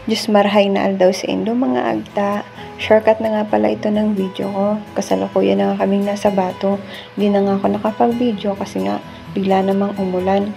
Diyos marhay na aldaw sa indo mga agta. Shortcut na nga pala ito ng video ko. Kasalukuyan na nga kaming nasa bato. Hindi na nga ako nakapag-video kasi nga bigla namang umulan.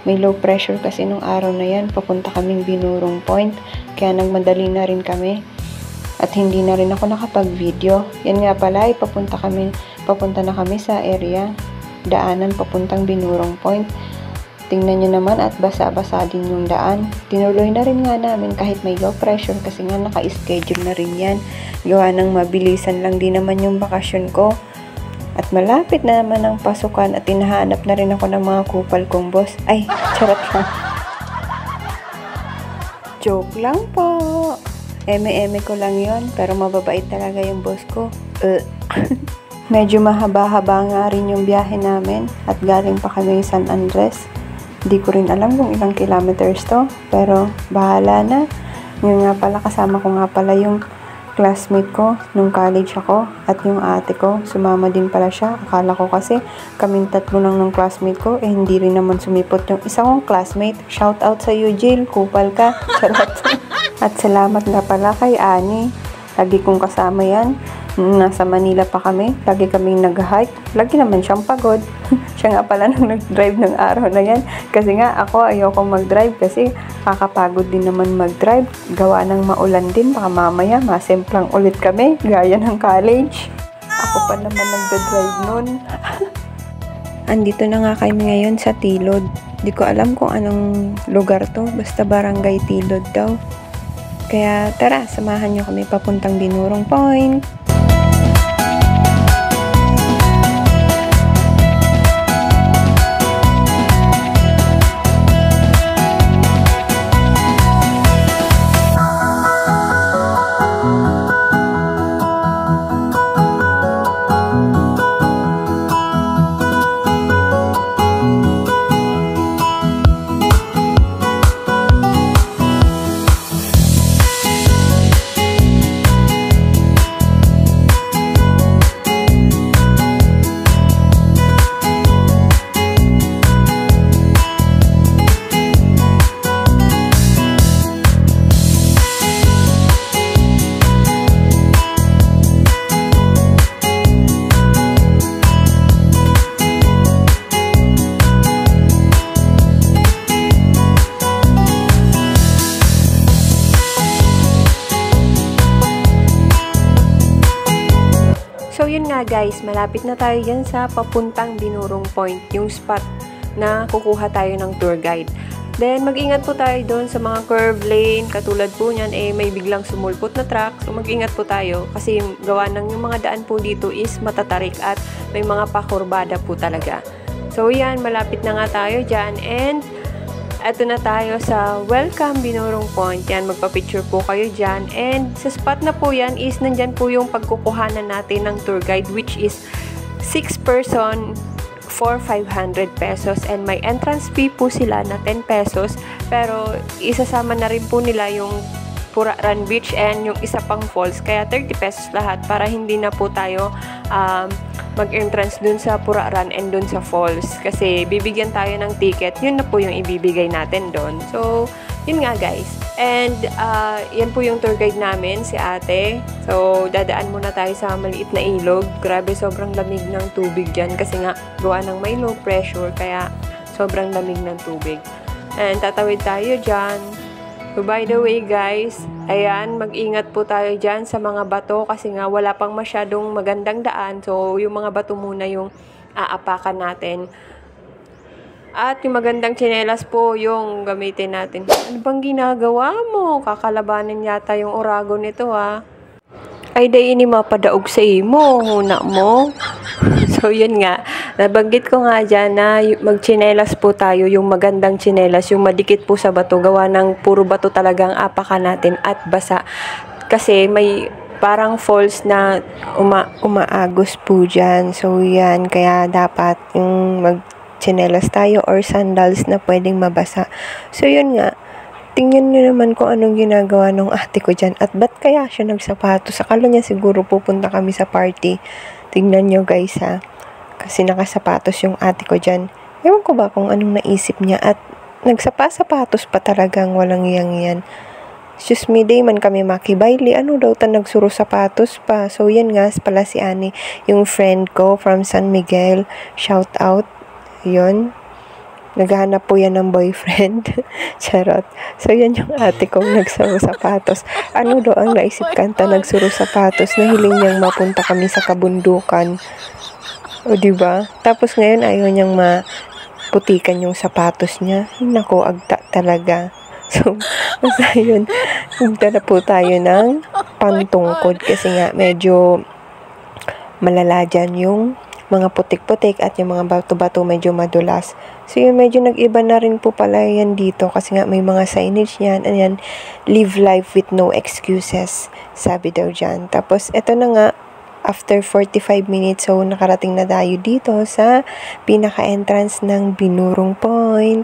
May low pressure kasi nung araw na yan. Papunta kaming Binurong Point. Kaya nagmadali na rin kami. At hindi na rin ako nakapag-video. Yan nga pala ay papunta na kami sa area. Daanan papuntang Binurong Point. Tingnan nyo naman at basa-basa din yung daan. Tinuloy na rin nga namin kahit may low pressure kasi nga naka-schedule na rin yan. Gawa ng mabilisan lang din naman yung bakasyon ko. At malapit na naman ang pasukan at hinahanap na rin ako ng mga kupal kong boss. Ay, charot lang. Joke lang po. Eme-eme ko lang yon pero mababait talaga yung boss ko. Medyo mahaba-haba nga rin yung biyahe namin at galing pa kami San Andres. Hindi ko rin alam kung ilang kilometers to, pero bahala na. Ngayon nga pala, kasama ko nga pala yung classmate ko nung college ako at yung ate ko, sumama din pala siya. Akala ko kasi kaming tatlo lang ng classmate ko, hindi rin naman sumipot yung isa kong classmate. Shout out sa iyo, Jill, kupal ka. Charot. At salamat nga pala kay Ani. Lagi kong kasama yan. Nasa Manila pa kami, lagi kaming nag-hike. Lagi naman siyang pagod. Siya nga pala nang nag-drive ng araw na yan. Kasi nga ako ayoko mag-drive kasi kakapagod din naman mag-drive. Gawa ng maulan din, baka mamaya masemplang ulit kami, gaya ng college. Ako pa naman nagda-drive nun. Andito na nga kami ngayon sa Tilod. Di ko alam kung anong lugar to, basta barangay Tilod daw. Kaya tara, samahan nyo kami papuntang Binurong Point. So yun nga guys, malapit na tayo dyan sa papuntang Binurong Point, yung spot na kukuha tayo ng tour guide. Then mag-ingat po tayo doon sa mga curve lane, katulad po niyan may biglang sumulpot na truck. So mag-ingat po tayo kasi gawa ng yung mga daan po dito is matatarik at may mga pakurbada po talaga. So yan, malapit na nga tayo dyan and eto na tayo sa Welcome Binurong Point. Yan, magpa-picture po kayo dyan. And sa spot na po yan is nandyan po yung pagkukuhanan natin ng tour guide which is 6 person for 500 pesos. And may entrance fee po sila na 10 pesos. Pero isasama na rin po nila yung Puraran Beach and yung isa pang falls. Kaya 30 pesos lahat para hindi na po tayo mag-entrance dun sa Puraran and dun sa falls. Kasi bibigyan tayo ng ticket, yun na po yung ibibigay natin dun. So, yun nga guys. And yan po yung tour guide namin, si ate. So, dadaan muna tayo sa maliit na ilog. Grabe, sobrang lamig ng tubig dyan kasi nga gawa ng may low pressure kaya sobrang lamig ng tubig. And tatawid tayo dyan. So, by the way guys, ayan, mag-ingat po tayo dyan sa mga bato kasi nga wala pang masyadong magandang daan. So, yung mga bato muna yung aapakan natin. At yung magandang tsinelas po yung gamitin natin. Ano bang ginagawa mo? Kakalabanin yata yung orago nito Ay, day ini mapadaog sa imo, huna mo. So, yun nga. Nabanggit ko nga dyan na magchinelas po tayo, yung magandang chinelas, yung madikit po sa bato, gawa ng puro bato talagang apakan natin at basa. Kasi may parang falls na umaagos po dyan. So, yan. Kaya dapat yung magchinelas tayo or sandals na pwedeng mabasa. So, yun nga. Tingnan nyo naman kung anong ginagawa ng ate ko dyan. At ba't kaya siya nagsapatos? Akala niya siguro pupunta kami sa party. Tingnan nyo guys Kasi nakasapatos yung ate ko dyan. Ewan ko ba kung anong naisip niya. At nagsapatos pa talagang walang iyang yan. excuse me, day man kami makibaili. Ano daw ta nagsuro sapatos pa. So, yan nga pala si Ani, yung friend ko from San Miguel. Shout out. Yun. Naghahanap po yan ng boyfriend. Charot. So, yan yung ate kong nagsuro sapatos. Ano daw ang naisip kanta nagsuro sapatos na hiling niyang mapunta kami sa kabundukan. O, diba? Tapos ngayon ayaw niyang putikan yung sapatos niya. Nako, agta talaga. So, basta yun. Punta na po tayo ng pantungkod kasi nga medyo malala dyan yung mga putik-putik at yung mga bato-bato medyo madulas. So, yun, medyo nag-iba na rin po pala yan dito kasi nga may mga signage yan. Ayan, live life with no excuses, sabi daw dyan. Tapos, eto na nga, after 45 minutes, so nakarating na tayo dito sa pinaka-entrance ng Binurong Point.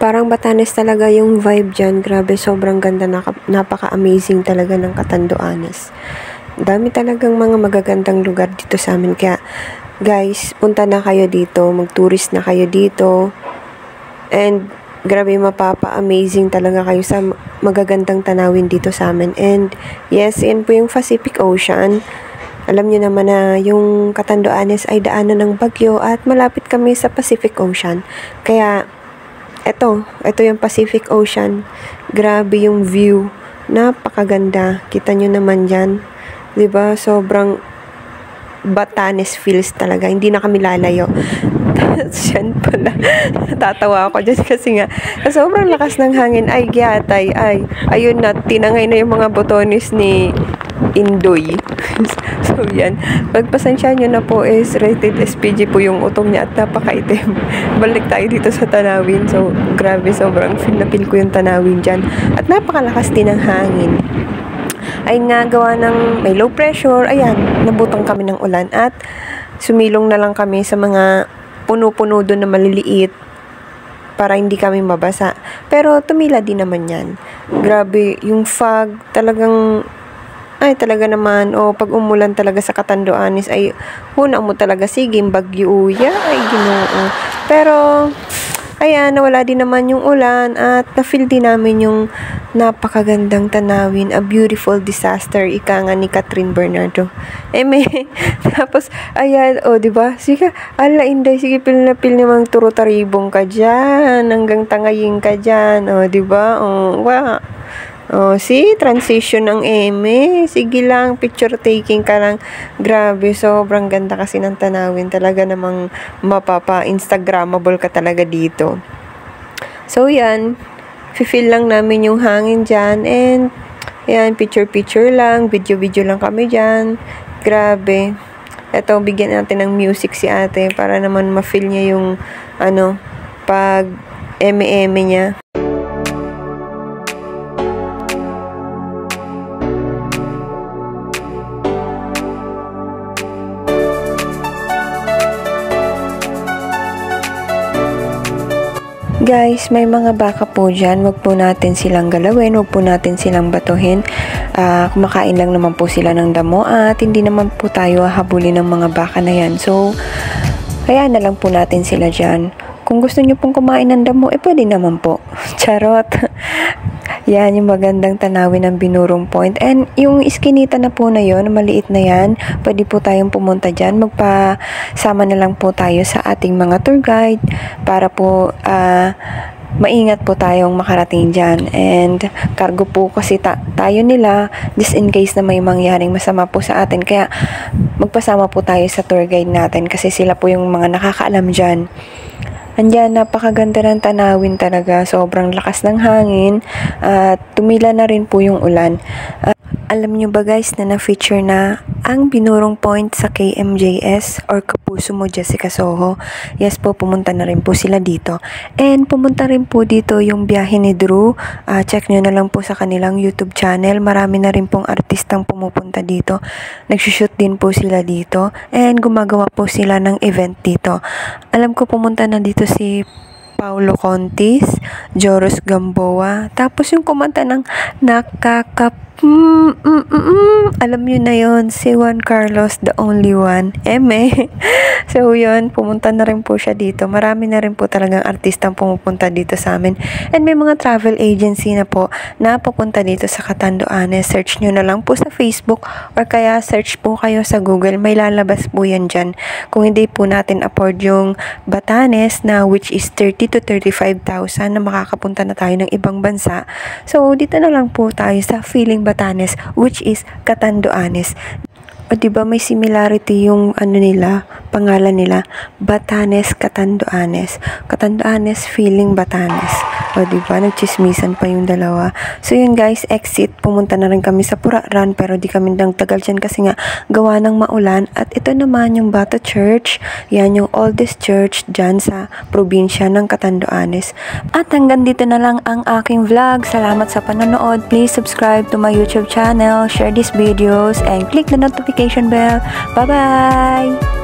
Parang Batanes talaga yung vibe dyan. Grabe, sobrang ganda. Napaka-amazing talaga ng Catanduanes. Dami talagang mga magagandang lugar dito sa amin. Kaya, guys, punta na kayo dito. Mag-tourist na kayo dito. And, grabe, mapapa-amazing talaga kayo sa magagandang tanawin dito sa amin. And, yes, yan po yung Pacific Ocean. Alam niyo naman na yung Catanduanes ay daanan ng bagyo at malapit kami sa Pacific Ocean. Kaya, ito yung Pacific Ocean. Grabe yung view. Napakaganda. Kita nyo naman dyan. Diba? Sobrang Batanes feels talaga. Hindi na kami lalayo. Yan pala. Tatawa ako dyan kasi nga sobrang lakas ng hangin. Ay, gyatay. Ayun na. Tinangay na yung mga botones ni Indoy. So, yan. Pagpasensya nyo na po is rated SPG po yung utong niya at napakaitim. Balik tayo dito sa tanawin. So, grabe. Sobrang feel na feel ko yung tanawin dyan. At napakalakas din ng hangin. Ay nga, gawa ng may low pressure. Ayan, nabutong kami ng ulan at sumilong na lang kami sa mga puno-puno doon na maliliit para hindi kami mabasa. Pero tumila din naman yan. Grabe, yung fog talagang talaga naman, pag umulan talaga sa Catanduanes ay huna mo talaga, sige, bagyo, ay ginoo. Pero, ayan, nawala din naman yung ulan at na-feel din namin yung napakagandang tanawin, a beautiful disaster, ika nga ni Catherine Bernardo. Tapos, ayan, diba? Sige, ala, Inday, sige, pil na namang turo-taribong ka dyan, hanggang tangaying ka dyan, diba? Wow. See, transition ng eme. Sige lang, picture taking ka lang. Grabe, sobrang ganda kasi ng tanawin. Talaga namang mapapa-instagrammable ka talaga dito. So, yan. Feel lang namin yung hangin dyan. And, yan, picture-picture lang. Video-video lang kami dyan. Grabe. Eto, bigyan natin ng music si ate para naman ma-feel niya yung, pag eme-eme niya. Guys, may mga baka po dyan. Huwag po natin silang galawin. Huwag po natin silang batuhin. Kumakain lang naman po sila ng damo at hindi naman po tayo hahabulin ng mga baka na yan. So, kaya na lang po natin sila dyan. Kung gusto nyo pong kumain ng damo, pwede naman po. Charot. Yan, yung magandang tanawin ng Binurong Point. And yung iskinita na po na yon, maliit na yan, pwede po tayong pumunta dyan. Magpasama na lang po tayo sa ating mga tour guide para po maingat po tayong makarating dyan. And cargo po kasi tayo nila just in case na may mangyaring masama po sa atin. Kaya magpasama po tayo sa tour guide natin kasi sila po yung mga nakakaalam dyan. Andyan, napakaganda ng tanawin talaga. Sobrang lakas ng hangin at tumila na rin po yung ulan. Alam nyo ba guys na na-feature na ang Binurong Point sa KMJS or Kapuso Mo Jessica Soho? Yes po, pumunta na rin po sila dito. And pumunta rin po dito yung biyahe ni Drew. Check nyo na lang po sa kanilang YouTube channel. Marami na rin pong artistang pumupunta dito. Nagsushoot din po sila dito. And gumagawa po sila ng event dito. Alam ko pumunta na dito si Paulo Contis, Joros Gamboa, tapos yung kumanta ng alam nyo na yon, si Juan Carlos, the only one, So yun, pumunta na rin po siya dito. Marami na rin po talagang artistang pumupunta dito sa amin. And may mga travel agency na po na pupunta dito sa Catanduanes. Search nyo na lang po sa Facebook or kaya search po kayo sa Google. May lalabas po yan dyan. Kung hindi po natin afford yung Batanes na which is 30 to 35,000 na makakapunta na tayo ng ibang bansa. So dito na lang po tayo sa Feeling Batanes which is Catanduanes. O diba may similarity yung pangalan nila, Batanes, Catanduanes. Catanduanes, Feeling Batanes. O diba, nagchismisan pa yung dalawa. So yun guys, exit, pumunta na rin kami sa Puraran pero di kami nang tagal dyan kasi nga gawa ng maulan. At ito naman yung Bato Church, yan yung oldest church dyan sa probinsya ng Catanduanes. At hanggang dito na lang ang aking vlog. Salamat sa panonood. Please subscribe to my YouTube channel, share these videos, and click the notification bell. Bye-bye!